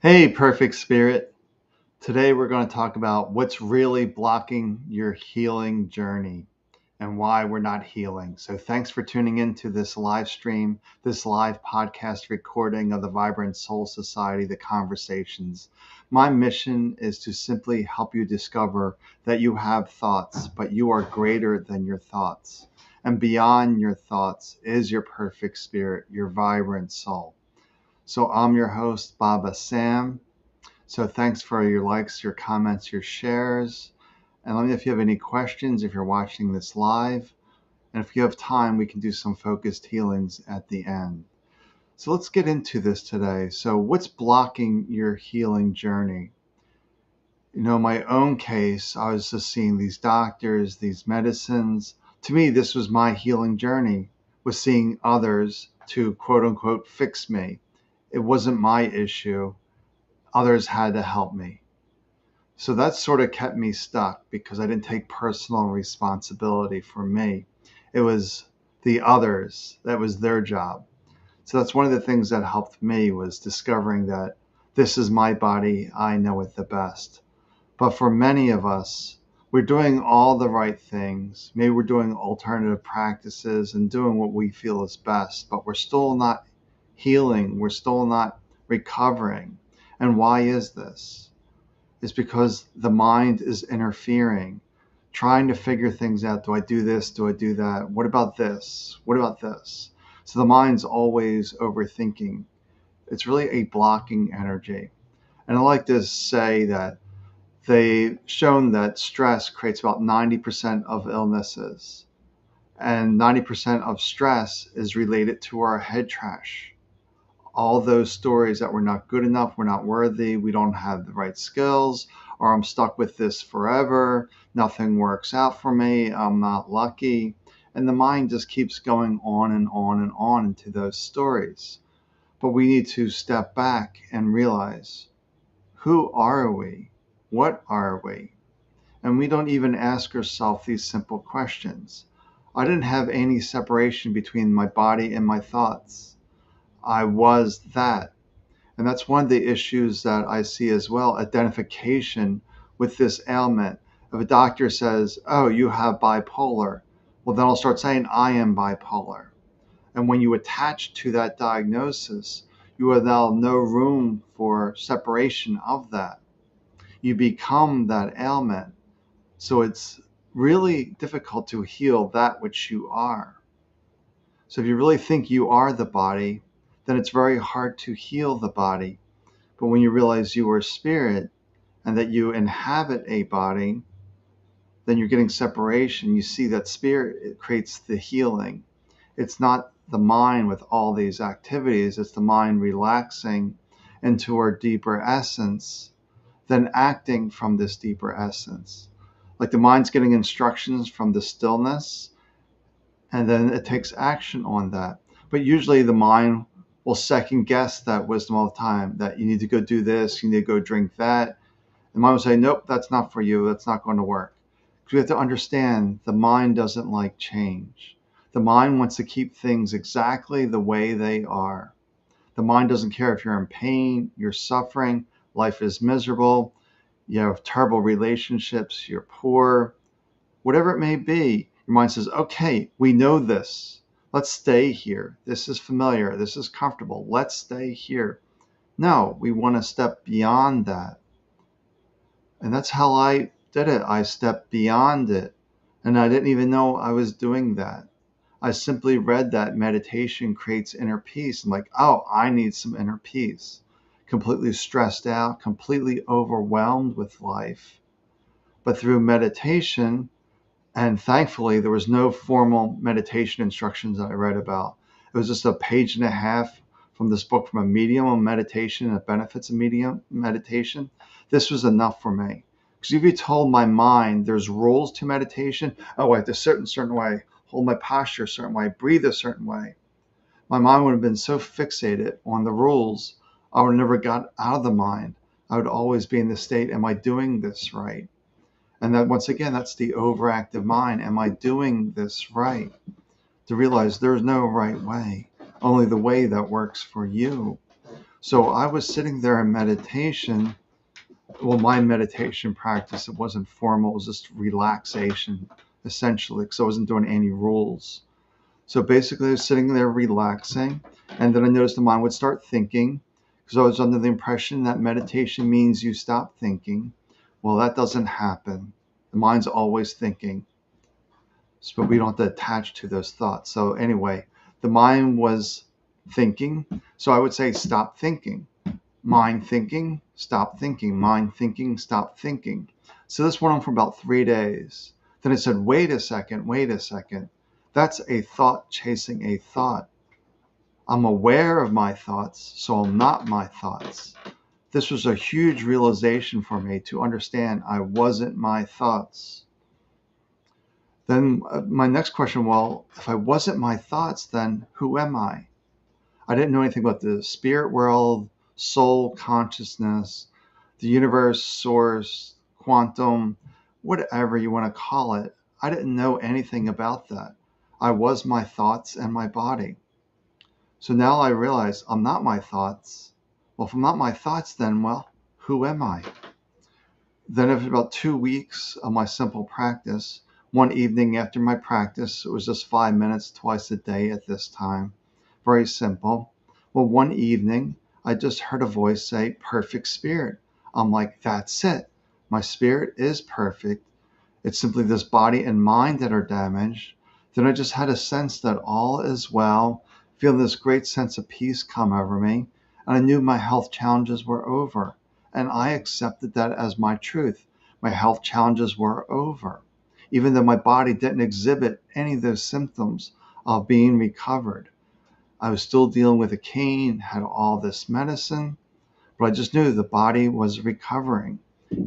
Hey, perfect spirit. Today we're going to talk about what's really blocking your healing journey and why we're not healing. So, thanks for tuning into this live stream, this live podcast recording of the Vibrant Soul Society, The Conversations. My mission is to simply help you discover that you have thoughts, but you are greater than your thoughts. And beyond your thoughts is your perfect spirit, your vibrant soul. So, I'm your host, Baba Sam. So thanks for your likes, your comments, your shares. And let me know if you have any questions, if you're watching this live. And if you have time, we can do some focused healings at the end. So let's get into this today. So what's blocking your healing journey? In my own case, I was just seeing these doctors, these medicines. To me, this was my healing journey, was seeing others to quote unquote fix me. It wasn't my issue. Others had to help me. So that sort of kept me stuck because I didn't take personal responsibility for me. It was the others, that was their job. So that's one of the things that helped me was discovering that this is my body, I know it the best. But for many of us, we're doing all the right things. Maybe we're doing alternative practices and doing what we feel is best, but we're still not healing. We're still not recovering. And why is this? Is because the mind is interfering, trying to figure things out. Do I do this? Do I do that? What about this? What about this? So the mind's always overthinking. It's really a blocking energy. And I like to say that they've shown that stress creates about 90% of illnesses. And 90% of stress is related to our head trash. All those stories that we're not good enough, we're not worthy, we don't have the right skills, or I'm stuck with this forever, nothing works out for me, I'm not lucky. And the mind just keeps going on and on and on into those stories. But we need to step back and realize, who are we? What are we? And we don't even ask ourselves these simple questions. I didn't have any separation between my body and my thoughts. I was that. And that's one of the issues that I see as well, identification with this ailment. If a doctor says, oh, you have bipolar, well, then I'll start saying, I am bipolar. And when you attach to that diagnosis, you allow no room for separation of that. You become that ailment. So it's really difficult to heal that which you are. So if you really think you are the body, then it's very hard to heal the body. But when you realize you are spirit and that you inhabit a body, then you're getting separation. You see that spirit, it creates the healing. It's not the mind with all these activities, it's the mind relaxing into our deeper essence, then acting from this deeper essence. Like the mind's getting instructions from the stillness, and then it takes action on that. But usually the mind will second guess that wisdom all the time, that you need to go do this, you need to go drink that. The mind will say, nope, that's not for you, that's not going to work. Because we have to understand the mind doesn't like change. The mind wants to keep things exactly the way they are. The mind doesn't care if you're in pain, you're suffering, life is miserable, you have terrible relationships, you're poor, whatever it may be. Your mind says, okay, we know this. Let's stay here. This is familiar. This is comfortable. Let's stay here. No, we want to step beyond that. And that's how I did it. I stepped beyond it. And I didn't even know I was doing that. I simply read that meditation creates inner peace. I'm like, oh, I need some inner peace. Completely stressed out, completely overwhelmed with life. But through meditation, and thankfully, there was no formal meditation instructions that I read about. It was just a page and a half from this book from a medium on meditation and the benefits of medium meditation. This was enough for me. Because if you told my mind there's rules to meditation, oh, I have to sit a certain way, hold my posture a certain way, breathe a certain way, my mind would have been so fixated on the rules, I would have never got out of the mind. I would always be in the state, am I doing this right? And that once again, that's the overactive mind. Am I doing this right? To realize there's no right way, only the way that works for you. So I was sitting there in meditation. Well, my meditation practice, it wasn't formal, it was just relaxation, essentially, because I wasn't doing any rules. So basically, I was sitting there relaxing, and then I noticed the mind would start thinking, because I was under the impression that meditation means you stop thinking. Well, that doesn't happen. The mind's always thinking, but we don't have to attach to those thoughts. So anyway, the mind was thinking. So I would say, stop thinking. Mind thinking, stop thinking. Mind thinking, stop thinking. So this went on for about 3 days. Then I said, wait a second, wait a second. That's a thought chasing a thought. I'm aware of my thoughts, so I'm not my thoughts. This was a huge realization for me to understand I wasn't my thoughts. Then my next question, well, if I wasn't my thoughts, then who am I? I didn't know anything about the spirit world, soul, consciousness, the universe, source, quantum, whatever you want to call it. I didn't know anything about that. I was my thoughts and my body. So now I realize I'm not my thoughts. Well, if I'm not my thoughts, then, well, who am I? Then after about 2 weeks of my simple practice, one evening after my practice, it was just 5 minutes twice a day at this time, very simple. Well, one evening, I just heard a voice say, perfect spirit. I'm like, that's it. My spirit is perfect. It's simply this body and mind that are damaged. Then I just had a sense that all is well, feeling this great sense of peace come over me. And I knew my health challenges were over. And I accepted that as my truth. My health challenges were over. Even though my body didn't exhibit any of those symptoms of being recovered. I was still dealing with a cane, had all this medicine, but I just knew the body was recovering,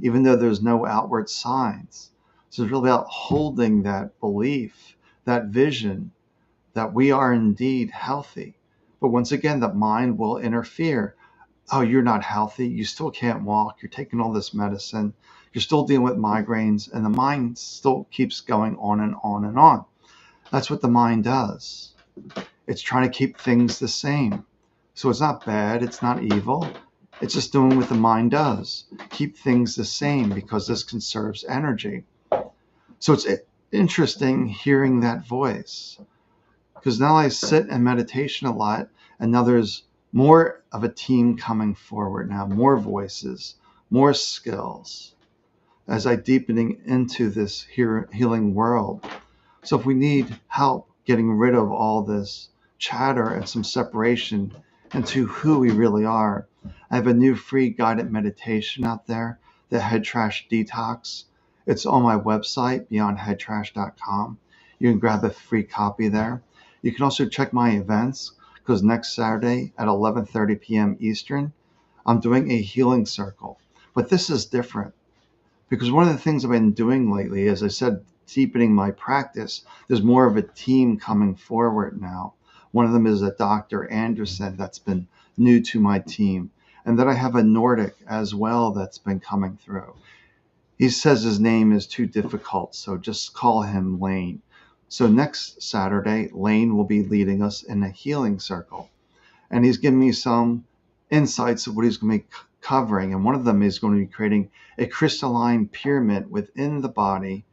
even though there's no outward signs. So it's really about holding that belief, that vision that we are indeed healthy. But once again, the mind will interfere. Oh, you're not healthy. You still can't walk. You're taking all this medicine. You're still dealing with migraines, and the mind still keeps going on and on and on. That's what the mind does. It's trying to keep things the same. So it's not bad. It's not evil. It's just doing what the mind does. Keep things the same because this conserves energy. So it's interesting hearing that voice, because now I sit in meditation a lot, and now there's more of a team coming forward now, more voices, more skills as I deepening into this healing world. So if we need help getting rid of all this chatter and some separation into who we really are, I have a new free guided meditation out there, the Head Trash Detox. It's on my website, beyondheadtrash.com. You can grab a free copy there. You can also check my events, because next Saturday at 11:30 p.m. Eastern, I'm doing a healing circle. But this is different, because one of the things I've been doing lately, as I said, deepening my practice, there's more of a team coming forward now. One of them is a Dr. Anderson that's been new to my team. And then I have a Nordic as well that's been coming through. He says his name is too difficult, so just call him Lane. So next Saturday, Lane will be leading us in a healing circle. And he's giving me some insights of what he's going to be covering. And one of them is going to be creating a crystalline pyramid within the body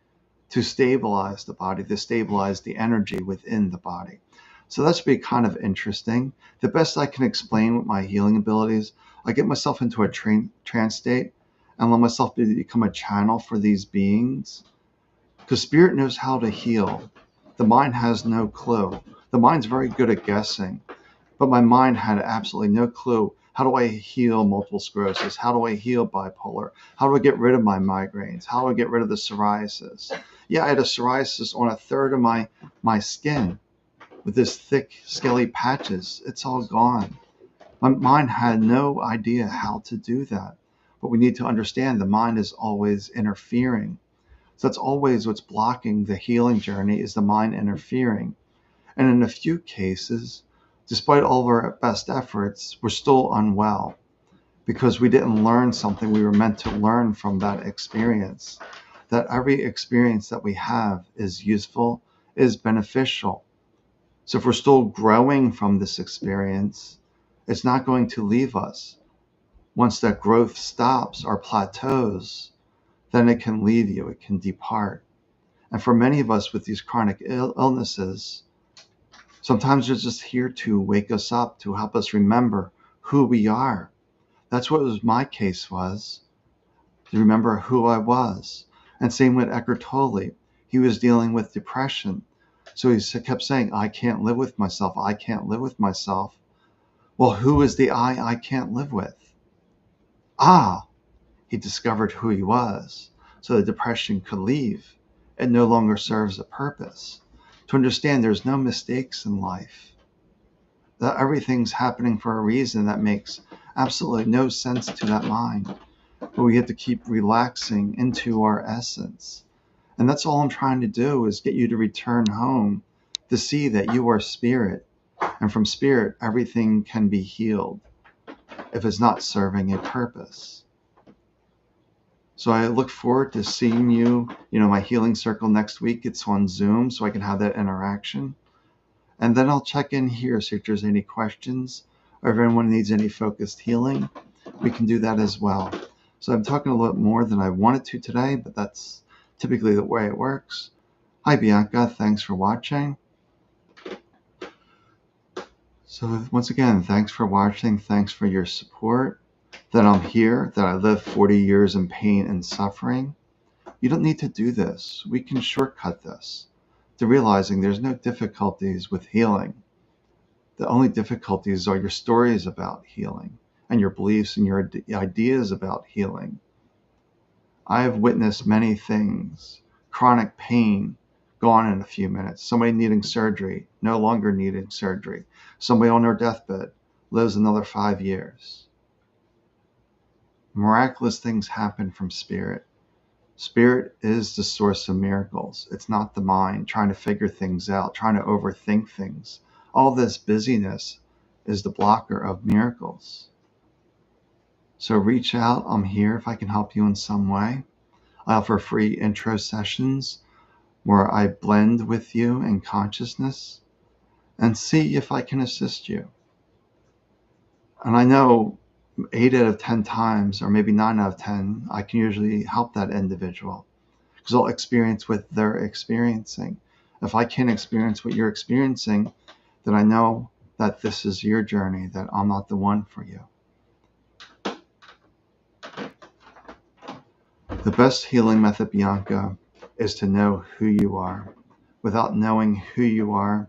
to stabilize the body, to stabilize the energy within the body. So that's be kind of interesting. The best I can explain with my healing abilities, I get myself into a trance state and let myself become a channel for these beings. Because spirit knows how to heal. The mind has no clue. The mind's very good at guessing. But my mind had absolutely no clue. How do I heal multiple sclerosis? How do I heal bipolar? How do I get rid of my migraines? How do I get rid of the psoriasis? Yeah, I had a psoriasis on a third of my skin with this thick, scaly patches. It's all gone. My mind had no idea how to do that. But we need to understand the mind is always interfering. So that's always what's blocking the healing journey, is the mind interfering. And in a few cases, despite all of our best efforts, we're still unwell because we didn't learn something we were meant to learn from that experience. That every experience that we have is useful, is beneficial. So if we're still growing from this experience, It's not going to leave us. Once that growth stops or plateaus, then it can leave you, it can depart. And for many of us with these chronic illnesses, sometimes they're just here to wake us up, to help us remember who we are. That's what my case was, to remember who I was. And same with Eckhart Tolle. He was dealing with depression. So he kept saying, I can't live with myself. I can't live with myself. Well, who is the I can't live with? He discovered who he was. So the depression could leave. It no longer serves a purpose. To understand there's no mistakes in life. That everything's happening for a reason that makes absolutely no sense to that mind. But we have to keep relaxing into our essence. And that's all I'm trying to do, is get you to return home to see that you are spirit. And from spirit, everything can be healed if it's not serving a purpose. So I look forward to seeing you, my healing circle next week. It's on Zoom, so I can have that interaction. And then I'll check in here, see if there's any questions, or if anyone needs any focused healing, we can do that as well. So I'm talking a little more than I wanted to today, but that's typically the way it works. Hi, Bianca. Thanks for watching. So once again, thanks for watching. Thanks for your support. That I'm here, that I lived 40 years in pain and suffering. You don't need to do this. We can shortcut this to realizing there's no difficulties with healing. The only difficulties are your stories about healing and your beliefs and your ideas about healing. I have witnessed many things. Chronic pain, gone in a few minutes. Somebody needing surgery, no longer needing surgery. Somebody on their deathbed, lives another 5 years. Miraculous things happen from spirit. Spirit is the source of miracles. It's not the mind trying to figure things out, trying to overthink things. All this busyness is the blocker of miracles. So reach out. I'm here if I can help you in some way. I offer free intro sessions where I blend with you in consciousness and see if I can assist you. And I know 8 out of 10 times, or maybe 9 out of 10, I can usually help that individual because I'll experience what they're experiencing. If I can't experience what you're experiencing, then I know that this is your journey, that I'm not the one for you. The best healing method, Bianca, is to know who you are. Without knowing who you are,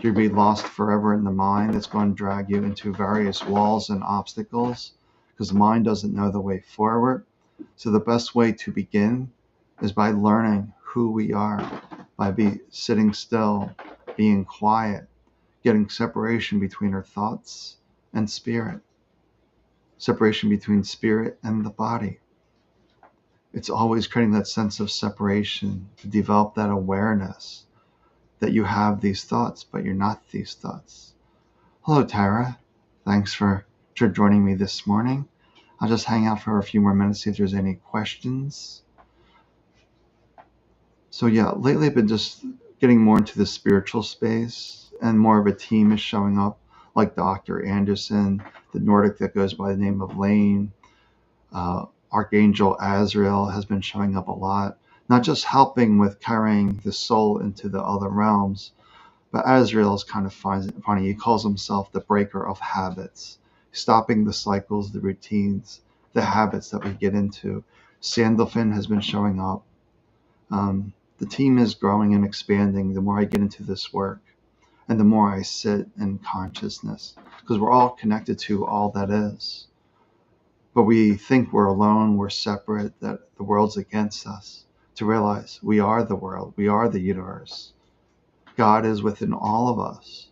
you'll be lost forever in the mind. It's going to drag you into various walls and obstacles because the mind doesn't know the way forward. So the best way to begin is by learning who we are, by sitting still, being quiet, getting separation between our thoughts and spirit, separation between spirit and the body. It's always creating that sense of separation to develop that awareness that you have these thoughts, but you're not these thoughts. Hello, Tara. Thanks for joining me this morning. I'll just hang out for a few more minutes, see if there's any questions. So yeah, lately I've been just getting more into the spiritual space, and more of a team is showing up, like Dr. Anderson, the Nordic that goes by the name of Lane. Archangel Azrael has been showing up a lot, not just helping with carrying the soul into the other realms, but Azrael is kind of funny. He calls himself the breaker of habits, stopping the cycles, the routines, the habits that we get into. Sandalphon has been showing up. The team is growing and expanding the more I get into this work and the more I sit in consciousness, because we're all connected to all that is. But we think we're alone, we're separate, that the world's against us. To realize we are the world, we are the universe. God is within all of us.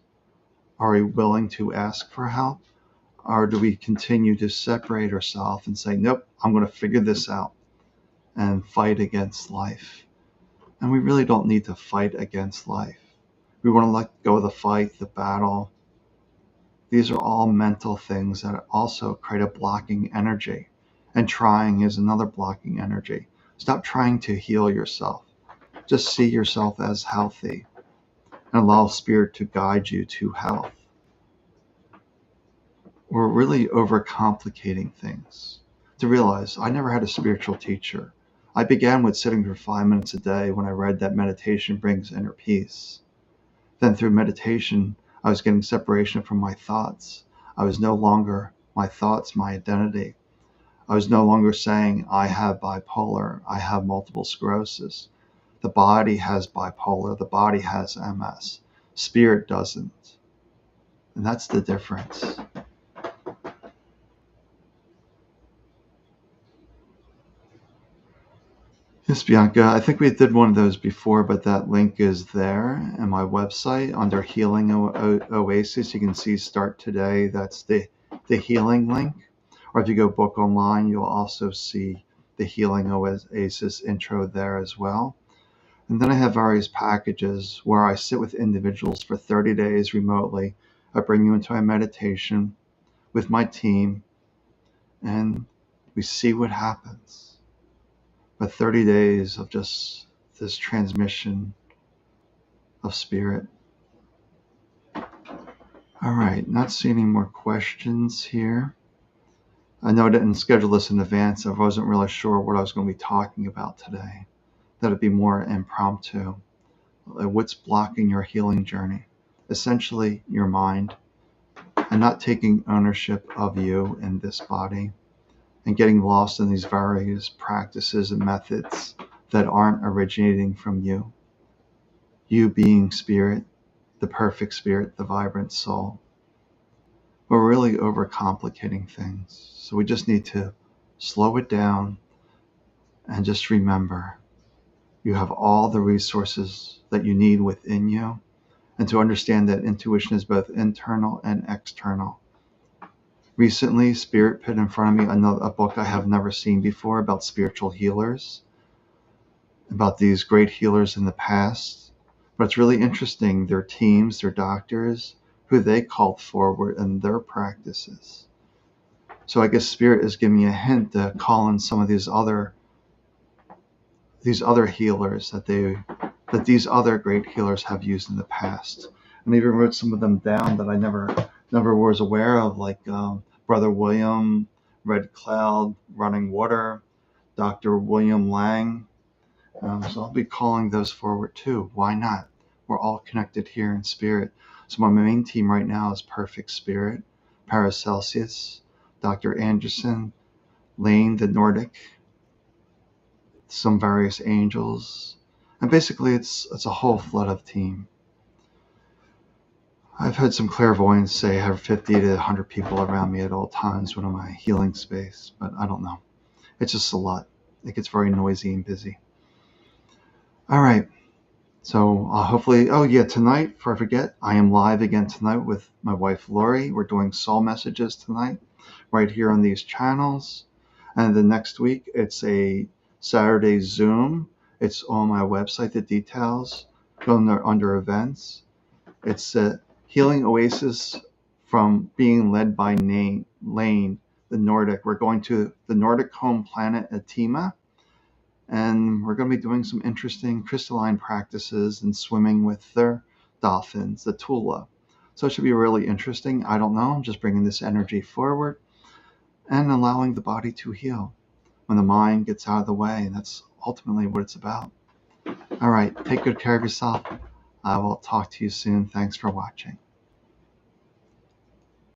Are we willing to ask for help? Or do we continue to separate ourselves and say, nope, I'm going to figure this out and fight against life? And we really don't need to fight against life. We want to let go of the fight, the battle. These are all mental things that also create a blocking energy. And trying is another blocking energy. Stop trying to heal yourself. Just see yourself as healthy and allow spirit to guide you to health. we're really overcomplicating things. To realize I never had a spiritual teacher. I began with sitting for 5 minutes a day when I read that meditation brings inner peace. Then through meditation, I was getting separation from my thoughts. I was no longer my thoughts, my identity. I was no longer saying, I have bipolar, I have multiple sclerosis. The body has bipolar, the body has MS. Spirit doesn't. And that's the difference. Yes, Bianca, I think we did one of those before, but that link is there on my website under Healing Oasis. You can see Start Today. That's the healing link. Or if you go book online, you'll also see the Healing Oasis intro there as well. And then I have various packages where I sit with individuals for 30 days remotely. I bring you into a meditation with my team, and we see what happens. But 30 days of just this transmission of spirit. All right, not seeing any more questions here. I know I didn't schedule this in advance. I wasn't really sure what I was going to be talking about today. That'd be more impromptu. What's blocking your healing journey? Essentially, your mind, and not taking ownership of you in this body, and getting lost in these various practices and methods that aren't originating from you. You being spirit, the perfect spirit, the vibrant soul. We're really overcomplicating things. So we just need to slow it down and just remember you have all the resources that you need within you, and to understand that intuition is both internal and external. Recently, Spirit put in front of me a book I have never seen before about spiritual healers, about these great healers in the past. But it's really interesting, their teams, their doctors, who they called forward in their practices. So I guess Spirit is giving me a hint to call in some of these other healers that these other great healers have used in the past. And I even wrote some of them down that I never was aware of, like Brother William, Red Cloud, Running Water, Dr. William Lang. So I'll be calling those forward too. Why not? We're all connected here in spirit. So my main team right now is Perfect Spirit, Paracelsus, Dr. Anderson, Lane the Nordic, some various angels, and basically it's a whole flood of team. I've had some clairvoyants say I have 50 to 100 people around me at all times when I'm in my healing space, but I don't know. It's just a lot. It gets very noisy and busy. All right. So hopefully, tonight, before I forget, I am live again tonight with my wife, Lori. We're doing soul messages tonight, right here on these channels. And the next week, it's a Saturday Zoom. It's on my website, the details, go under events. It's a Healing Oasis from being led by Lane, the Nordic. We're going to the Nordic home planet Atima. And we're going to be doing some interesting crystalline practices and swimming with their dolphins, the Tula. So it should be really interesting. I don't know. I'm just bringing this energy forward and allowing the body to heal when the mind gets out of the way. And that's ultimately what it's about. All right. Take good care of yourself. I will talk to you soon. Thanks for watching.